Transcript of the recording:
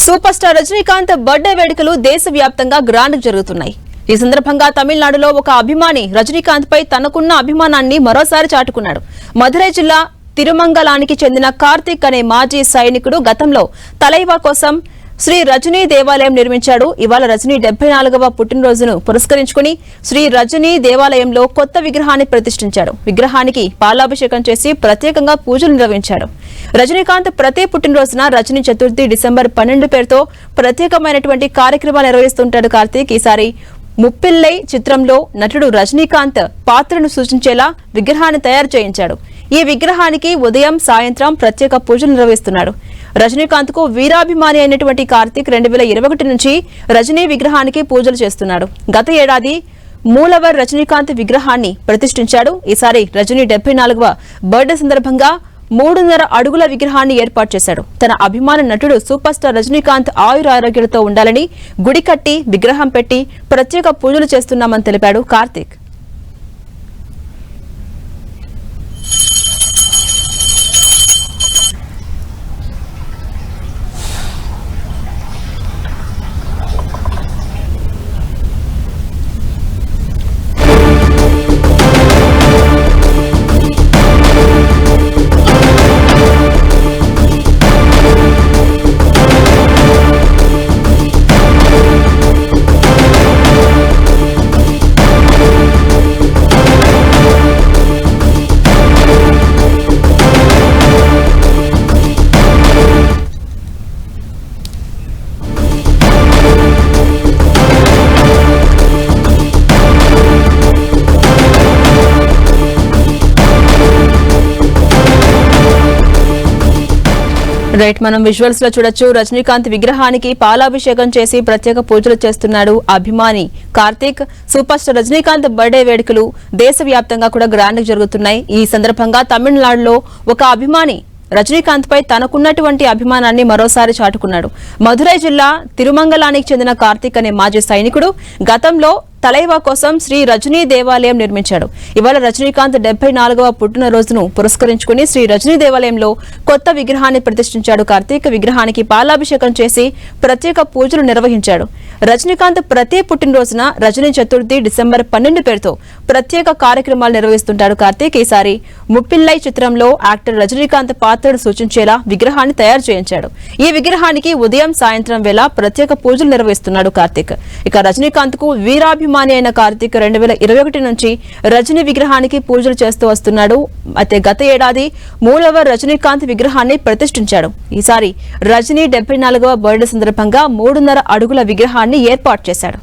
Super star Rajinikanth birthday వేడుకలు దేశవ్యాప్తంగా grand జరుగుతున్నాయి. ఈ సందర్భంగా తమిళనాడులో ఒక అభిమాని రజనీకాంత్ పై తనకున్న అభిమానాన్ని మరోసారి చాటుకున్నాడు. మధురై జిల్లా తిరుమంగలానికి చెందిన కార్తిక్ అనే మాజీ సైనికుడు గతంలో తలైవా కోసం శ్రీ రజనీ దేవాలయం నిర్మించాడు. ఇవాళ రజనీ 74వ పుట్టినరోజును పురస్కరించుకుని శ్రీ రజనీ దేవాలయంలో కొత్త విగ్రహాన్ని ప్రతిష్ఠించాడు. విగ్రహానికి పాలాభిషేకం చేసి ప్రత్యేకంగా పూజలు నిర్వహించాడు. రజనీకాంత్ ప్రతి పుట్టినరోజున రజనీ చతుర్థి డిసెంబర్ 12 పేరుతో ప్రత్యేకమైనటువంటి కార్యక్రమాలు నిర్వహిస్తుంటాడు కార్తీక్. ఈసారి ముప్పిల్లై చిత్రంలో నటుడు రజనీకాంత్ పాత్రను సూచించేలా విగ్రహాన్ని తయారు చేయించాడు. ఈ విగ్రహానికి ఉదయం సాయంత్రం ప్రత్యేక పూజలు నిర్వహిస్తున్నాడు. రజనీకాంత్ కు వీరాభిమాని అయినటువంటి కార్తీక్ 2021 నుంచి రజనీ విగ్రహానికి పూజలు చేస్తున్నాడు. గత ఏడాది మూలవర్ రజనీకాంత్ విగ్రహాన్ని ప్రతిష్ఠించాడు. ఈసారి రజనీ 74వ బర్త్డే సందర్భంగా 3.5 అడుగుల విగ్రహాన్ని ఏర్పాటు చేశాడు. తన అభిమాన నటుడు సూపర్ స్టార్ రజనీకాంత్ ఆయురారోగ్యాలతో ఉండాలని గుడి కట్టి విగ్రహం పెట్టి ప్రత్యేక పూజలు చేస్తున్నామని తెలిపాడు కార్తీక్. రైట్, మనం విజువల్స్ లో చూడొచ్చు. రజనీకాంత్ విగ్రహానికి పాలాభిషేకం చేసి ప్రత్యేక పూజలు చేస్తున్నాడు అభిమాని Karthik. Super star Rajinikanth birthday వేడుకలు దేశవ్యాప్తంగా కూడా గ్రాండ్ జరుగుతున్నాయి. ఈ సందర్భంగా తమిళనాడులో ఒక అభిమాని రజనీకాంత్ పై తనకున్నటువంటి అభిమానాన్ని మరోసారి చాటుకున్నాడు. మధురై జిల్లా తిరుమంగలానికి చెందిన కార్తీక్ అనే మాజీ సైనికుడు గతంలో తలైవా కోసం శ్రీ రజనీ దేవాలయం నిర్మించాడు. ఇవాళ రజనీకాంత్ 74వ పుట్టినరోజును పురస్కరించుకుని శ్రీ రజనీ దేవాలయంలో కొత్త విగ్రహాన్ని ప్రతిష్ఠించాడు కార్తీక్. విగ్రహానికి పాలాభిషేకం చేసి ప్రత్యేక పూజలు నిర్వహించాడు. రజనీకాంత్ ప్రతి పుట్టినరోజున రజనీ చతుర్థి డిసెంబర్ 12 పేరుతో ప్రత్యేక కార్యక్రమాలు నిర్వహిస్తుంటాడు కార్తీక్. ఈసారి ముప్పిల్లై చిత్రంలో యాక్టర్ రజనీకాంత్ పాత్రను సూచించేలా విగ్రహాన్ని తయారు చేయించాడు. ఈ విగ్రహానికి ఉదయం సాయంత్రం వేళ ప్రత్యేక పూజలు నిర్వహిస్తున్నాడు కార్తీక్. ఇక రజనీకాంత్ కు వీరాభిమాని అయిన కార్తీక్ 2021 నుంచి రజనీ విగ్రహానికి పూజలు చేస్తూ వస్తున్నాడు. అయితే గత ఏడాది మూలవర్ రజనీకాంత్ విగ్రహాన్ని ప్రతిష్ఠించాడు. ఈసారి రజనీ 74వ బర్త్డే సందర్భంగా 3.5 అడుగుల విగ్రహాన్ని ఏర్పాటు చేశాడు.